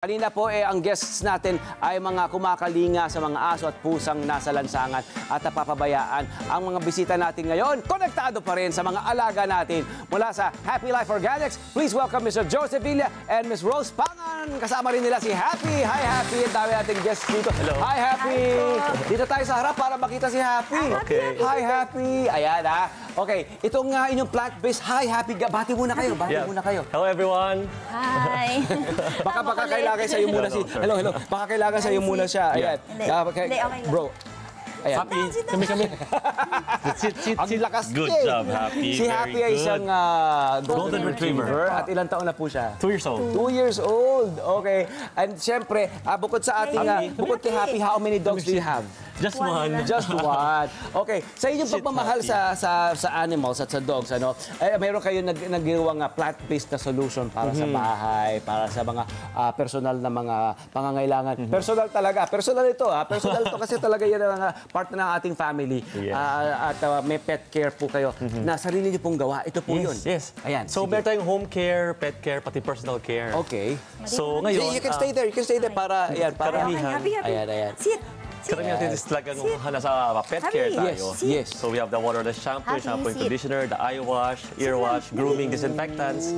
Kanina po ang guests natin ay mga kumakalinga sa mga aso at pusang nasa lansangan at napapabayaan. Ang mga bisita natin ngayon, konektado pa rin sa mga alaga natin. Mula sa Happy Life Organics, please welcome Mr. Joseph Villa and Ms. Rose Pangan. Kasama rin nila si Happy. Hi Happy, ang dami nating guests dito. Hello. Hi Happy. Dito tayo sa harap para makita si Happy. Okay. Hi Happy. Ayan Okay, itong inyong plant-based. Hi Happy, bati muna kayo. Muna kayo. Hello everyone. Hi. Baka kailangan sa'yo muna si... Hello. Baka kailangan sa'yo muna siya. Ayan. Bro. Ayan. Happy. Kami. Sit. Ang lakas Good niya. job, Happy. Si Happy ay isang Golden Retriever. At ilang taon na po siya? 2 years old. 2 years old. Okay. And siyempre, bukod sa ating... bukod kay Happy, how many dogs do you have? Just one. Just one. Okay. Sa inyong pagmamahal sa animals at sa dogs, mayroon kayo nagginawang plant-based na solution para sa bahay, para sa mga personal na mga pangangailangan. Personal talaga. Personal ito. Personal ito kasi talaga yan ang part ng ating family. At may pet care po kayo na sarili niyo pong gawa. Ito po yun. Yes. Ayan. So, meron tayong home care, pet care, pati personal care. Okay. So, ngayon... You can stay there. You can stay there para... Ayan, para... Happy. Ayan. Sit. Karamihan natin is talagang nasa pet care tayo. Yes. So we have the waterless shampoo and conditioner, the eye wash, ear wash, grooming, disinfectants.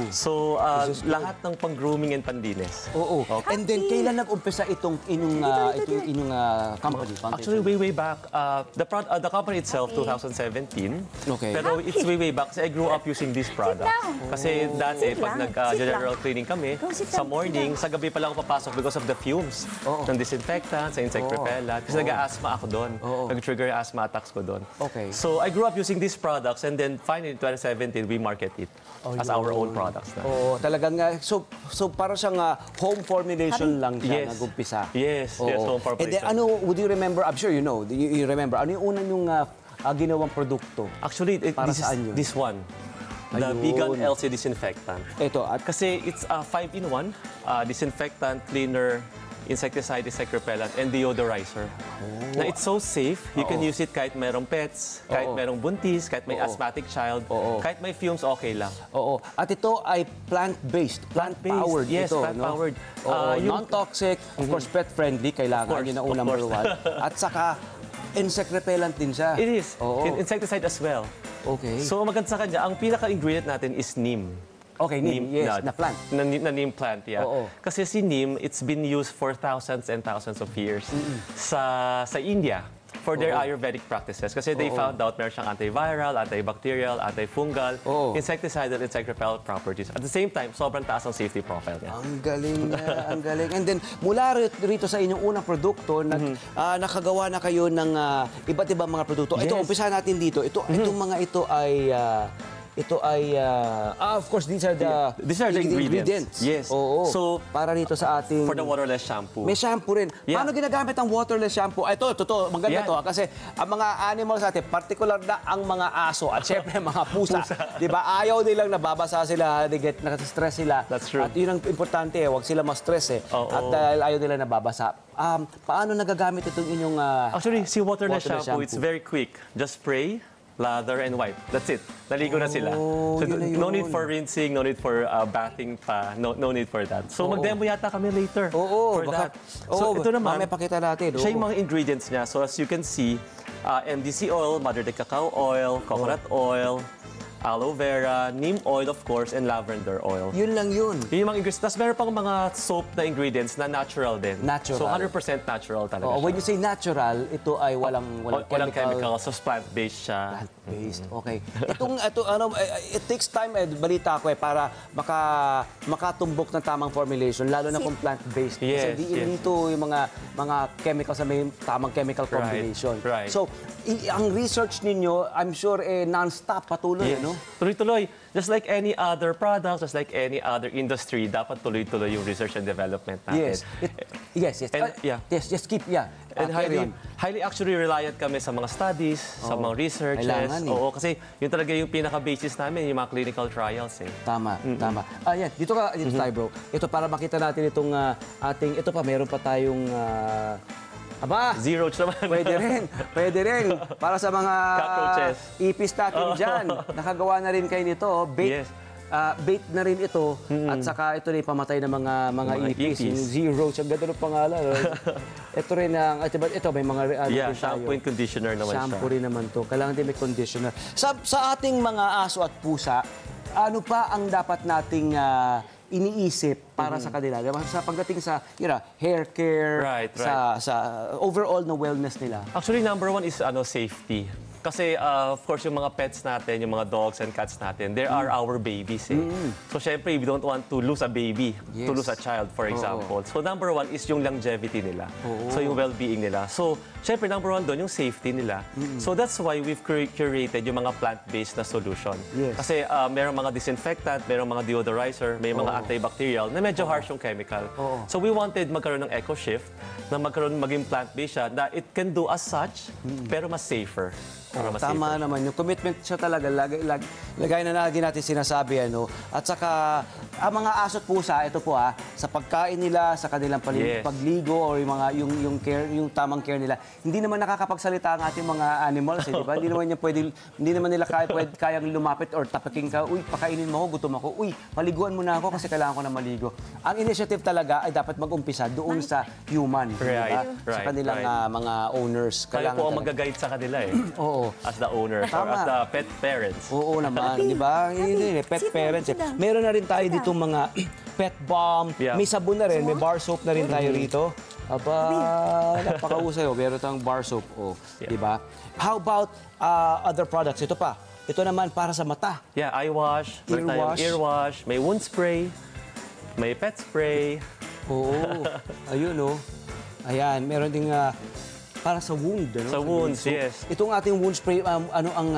So lahat ng pang-grooming and pandinis. Oo. And then, kailan nag-umpisa itong inyong company? Actually, way back. The company itself, 2017. Okay. Pero it's way back kasi I grew up using this product. Kasi dati, pag nag-general cleaning kami, sa morning, sa gabi pa lang ako papasok because of the fumes ng disinfectants, sa insect repellent. Kasi nag-asthma ako doon. Nag-trigger yung asthma attacks ko doon. Okay. So I grew up using these products and then finally in 2017, we market it as our own products na. Oo, talagang, so parang siyang home formulation lang siya nag-umpisa. Yes, home formulation. And then, would you remember, I'm sure you know, you remember, ano yung unang yung ginawang produkto? Actually, this one. The Vegan LC disinfectant. Ito. Kasi it's a 5-in-1, disinfectant, cleaner, insecticide, insect repellent, and deodorizer. Na it's so safe, you can use it kahit merong pets, kahit merong buntis, kahit may asthmatic child, kahit may fumes, okay lang. Oo. At ito ay plant-based. Plant-powered. Yes, ito, plant-powered. Non-toxic, of course, pet-friendly, kailangan yun ang number one. At saka, insect repellent din siya. It is. Insecticide as well. Okay. So maganda sa kanya, ang pinaka-ingredient natin is neem. Okay, neem, yes, na plant. Na neem plant, yeah. Kasi si neem, it's been used for thousands and thousands of years sa India for their Ayurvedic practices. Kasi they found out meron siyang antiviral, antibacterial, antifungal, insecticidal, insect repellent properties. At the same time, sobrang taas ang safety profile niya. Ang galing ang galing. And then, mula rito sa inyong unang produkto, nakagawa na kayo ng iba't ibang mga produkto. Ito, umpisa natin dito. Itong mga ito ay... of course, these are the ingredients. Yes. Oo. So, para rito sa ating... For the waterless shampoo. May shampoo rin. Paano ginagamit ang waterless shampoo? Ito, maganda to. Kasi ang mga animals natin, particular na ang mga aso at syempre mga pusa. Di ba? Ayaw nilang nababasa sila, nakastress sila. That's true. At yun ang importante, huwag sila ma-stress At dahil ayaw nila nababasa. Paano nagagamit itong inyong... Actually, si waterless shampoo, it's very quick. Just spray, lather, and wipe. That's it. Naligo na sila. So, no need for rinsing, no need for bathing pa. No need for that. So, mag-demo yata kami later for that. So, ito naman, mamaya pakita natin. siya yung mga ingredients niya. So, as you can see, MDC oil, mother de cacao oil, coconut oil, aloe vera, neem oil, of course, and lavender oil. Yun lang yun. Yun yung mga ingredients. Tapos meron pang mga soap na ingredients na natural din. Natural. So 100% natural talaga siya. When you say natural, ito ay walang chemicals. So plant-based siya. Plant-based. Okay. It takes time, balita ko para makatumbok ng tamang formulation, lalo na kung plant-based. Yes, Kasi dito yung mga chemicals na may tamang chemical combination. Right. So, ang research ninyo, I'm sure, non-stop patuloy, no? Tuloy-tuloy. Just like any other product, just like any other industry, dapat tuloy-tuloy yung research and development natin. Yes. And, Just keep, And highly actually reliant kami sa mga studies, sa mga researches. Oo, kasi yun talaga yung pinaka-basis namin, yung mga clinical trials. Tama. Ayan, dito tayo, bro. Ito, para makita natin itong ating, ito pa, meron pa tayong... Zero naman. Pwede rin. Para sa mga cockroaches. ipis natin dyan. Nakagawa na rin kayo nito. bait na rin ito at saka ito rin pamatay ng mga ipis. Yung zero, ang ganda ng pangalan. Ito rin ang, ito may mga shampoo and conditioner naman siya. Shampoo rin naman to. Kailangan din may conditioner. Sa ating mga aso at pusa, ano pa ang dapat nating iniisip para sa kanila? Diba? Sa pagdating sa hair care, sa overall na wellness nila. Actually, number one is safety. Kasi, of course, yung mga pets natin, yung mga dogs and cats natin, they are our babies. So, syempre, we don't want to lose a baby, to lose a child, for example. So, number one is yung longevity nila. So, yung well-being nila. So, syempre, number one doon, yung safety nila. So, that's why we've curated yung mga plant-based na solution. Kasi, merong mga disinfectant, merong mga deodorizer, may mga antibacterial na medyo harsh yung chemical. So, we wanted magkaroon ng eco-shift, na maging plant-based siya, that it can do as such, pero mas safer. Tama naman. Yung commitment siya talaga, lagay na lagi natin sinasabi. At saka, ang mga aso at pusa, ito po sa pagkain nila, sa kanilang pagligo, or yung care, yung tamang care nila, hindi naman nakakapagsalita ang ating mga animals, di ba? Hindi naman nila kayang lumapit or tapaking ka, uy, pakainin mo ako, gutom ako, uy, paliguan mo na ako kasi kailangan ko na maligo. Ang initiative talaga ay dapat mag-umpisa doon sa human, sa kanilang mga owners. Kaya po ang mag-guide sa kanila Oo. As the owner or as the pet parents. Oo naman, di ba? Pet parents. Meron na rin tayo dito mga pet balm. May sabon na rin, may bar soap na rin tayo rito. Napakausay. Meron tayong bar soap. Di ba? How about other products? Ito pa. Ito naman para sa mata. Yeah, eye wash, ear wash, may wound spray, may pet spray. Oo. Ayun, Ayan, meron ding para sa wound, Sa wounds, yes. Itong ating wound spray, ano ang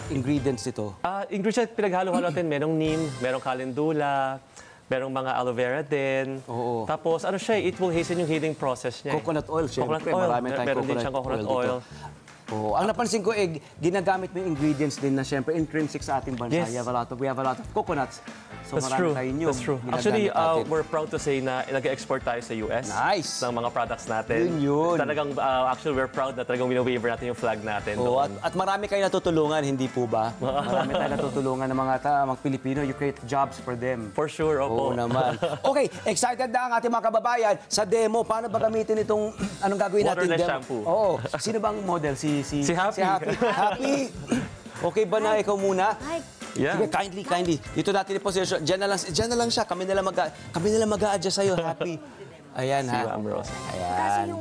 ingredients nito? Ingredients pinaghalo-halo natin, merong neem, merong calendula, merong mga aloe vera din. Tapos, it will hasten yung healing process niya. Coconut oil, syempre. Coconut oil. Marami tayong meron din siyang coconut oil. Ang napansin ko, ginagamit mo yung ingredients din na syempre intrinsic sa ating bansa. Yes. We have a lot of coconuts. So That's true. That's true. Actually, we're proud to say na nag-export tayo sa US. Nice! Ng mga products natin. Yun. Talagang, actually, we're proud na talagang wina-waiver natin yung flag natin. At marami kayo natutulungan, hindi po ba? Marami tayo natutulungan ng mga Pilipino. You create jobs for them. For sure, opo. Oo naman. Okay, excited na ang ating mga kababayan sa demo. Paano ba gamitin itong, anong gagawin natin? Waterless shampoo. Oo. Sino bang model? Si Happy. Happy. Okay ba na ikaw muna? Yeah. Sige, kindly. Dito natin i-position. Diyan na lang siya. Kami na lang mag-a-adjust sa'yo, Happy. Ayan, Ayan.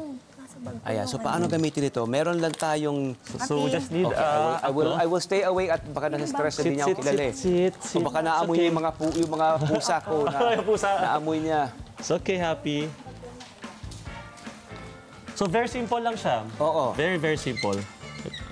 Ayan. So, paano gamitin ito? Meron lang tayong... So, we just need... I will stay away at baka nasa-stress na din niya ako kilala eh. Sit. O baka naamoy niya yung mga pusa ko. Naamoy niya. It's okay, Happy. So, very simple lang siya. Oo. Very, very simple.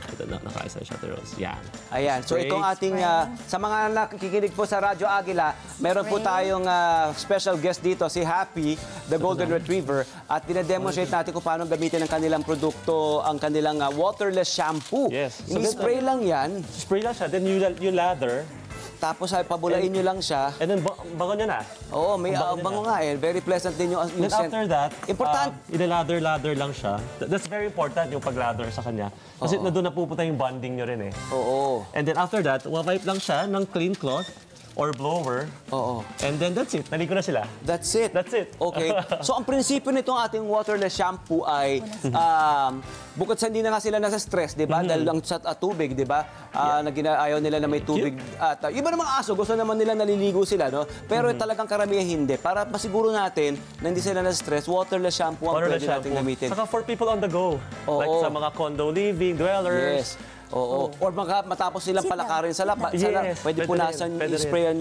Ito na, nakaisa siya, Rose. Yan. Ayan. So, itong ating... sa mga nakikinig po sa Radyo Agila, meron po tayong special guest dito, si Happy, the Golden Retriever. At dinademonstrate natin kung paano gamitin ang kanilang produkto, ang kanilang waterless shampoo. Yes. So, spray lang yan. Spray lang siya. Then, you lather. Tapos pabulain nyo lang siya. And then, bango niya na. Oo, may bango nga eh. Very pleasant din yung Then after that, important. ila-lather lang siya. That's very important yung pag-lather sa kanya. Kasi na doon napupunta yung bonding nyo rin eh. Oo. And then after that, wipe lang siya ng clean cloth or blower. Oo. And then that's it. Naligo na sila. That's it. That's it. Okay. So ang prinsipyo nitong ating waterless shampoo ay bukod sa hindi na nga sila nasa stress, 'di ba? Dahil lang sa tubig, 'di ba? Ayaw nila na may tubig at iba namang aso gusto naman nila naliligo sila, no? Pero talagang karamihan hindi. Para masiguro natin na hindi sila nasa stress, waterless shampoo ang pwede natin gamitin. Saka for people on the go. Like sa mga condo living, dwellers. Yes. Oo. Or matapos silang palakarin sa lapa, pwede punasan,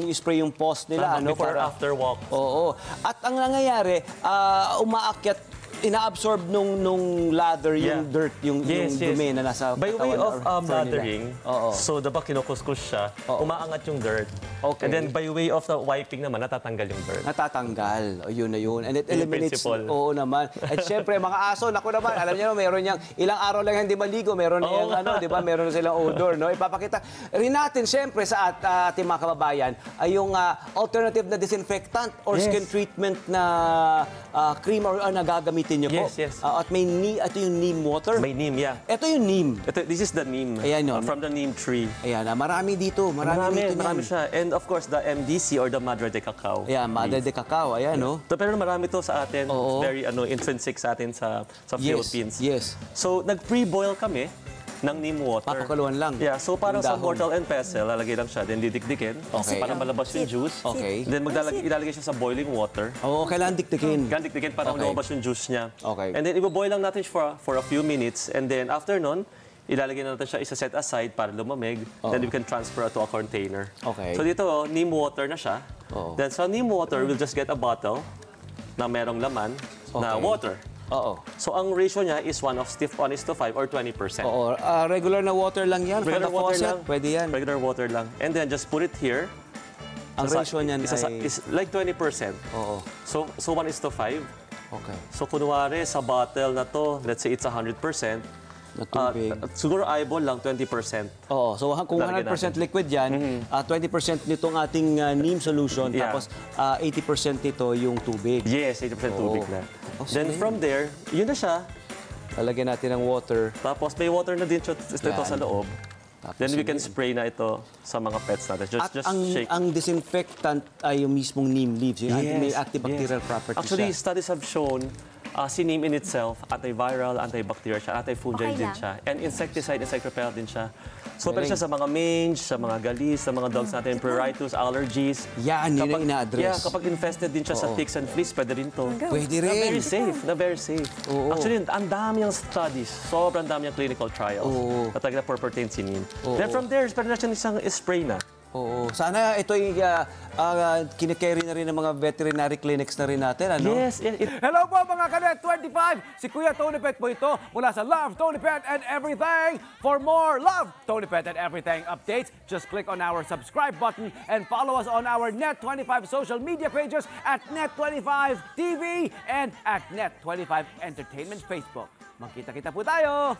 i-spray yung post nila. Before after walk. Oo. At ang nangyayari, umaakyat, ina-absorb nung lather yung dirt, yung dumi na nasa by way of lathering, nila. so diba kinukuskus siya, umaangat yung dirt. Okay. And then by way of the wiping naman, natatanggal yung dirt. Natatanggal. O, yun na yun. And it eliminates... principle. Oo naman. At syempre, mga aso, naku naman, alam niyo, meron niyang ilang araw lang hindi maligo, meron niyang di ba, meron silang odor, no? Ipapakita rin natin, syempre, sa ating mga kababayan, ay yung alternative na disinfectant or skin treatment na cream or na gagamitin niyo po. Yes. At ito yung neem water. May neem, yeah. Ito yung neem. This is the neem. Ayan yun. From the neem tree. Ayan, marami dito. Marami siya. And of course, the MDC or the Madre de Cacao. Yeah, Madre de Cacao. Ayan, no? Pero marami to sa atin. Oo. Very intrinsic sa atin sa Philippines. Yes. So, nag-pre-boil kami ng neem water. Papakaluan lang. Yeah, so parang Yung sa dahon. mortar and pestle, lalagay lang siya, then didikdikin. Okay. Para malabas yung juice. Okay. Then ilalagay siya sa boiling water. Oo, kailangan diktikin. Dikdikin para Okay. lumabas yung juice niya. Okay. And then ibo-boil lang natin for a few minutes. And then after nun, ilalagay na natin siya isa-set aside para lumamig. Then we can transfer it to a container. Okay. So dito, neem water na siya. Oo. Then sa neem water, we'll just get a bottle na merong laman na Okay. water. Oo. So ang ratio niya is 1:5 or 20%. Oo. Regular na water lang yan. Regular From the water faucet, lang. pwede yan. Regular water lang. And then just put it here. Ang ratio niyan is like 20%. Oo. So 1:5. Okay. So kunwari sa bottle na to, let's say it's 100%. Na tubig. Siguro eyeball lang 20%. Oo. So kung Lalagyan 100% liquid yan, 20% nitong ating neem solution, Yeah. tapos 80% nito yung tubig. Yes, 80% tubig na. Oh, Then sige. from there, yun na siya. Lalagyan natin ng water. Tapos may water na din ito Yan. sa loob. Tapos Then we can yun. spray na ito sa mga pets natin. At Just shake. ang disinfectant ay yung mismong neem leaves. Yung may antibacterial properties Actually, siya. studies have shown si neem in itself, antiviral, antibacterial siya, antifungal Okay din lang. siya. And insecticide, insect repellent din siya. So, pwede Galing. siya sa mga mange, sa mga galis, sa mga dogs natin, pruritus, allergies. Yan, yun ang ina-address. Yeah, kapag infested din siya sa Oo. ticks and fleas, pwede rin to. Pwede Na rin. very safe, na very safe. Oo. Actually, ang dami ang studies, sobrang dami ang clinical trials Oo. na talaga pertain si neem. Oo. Then from there, pwede na siya isang spray na. Oo. Sana ito ay kinikerry na rin ng mga veterinary clinics na rin natin. Ano? Yes, Hello po mga Kanet 25! Si Kuya Tony Pet po ito mula sa Love, Tony Pet and Everything. For more Love, Tony Pet and Everything updates, just click on our subscribe button and follow us on our Net25 social media pages at Net25 TV and at Net25 Entertainment Facebook. Magkita-kita po tayo!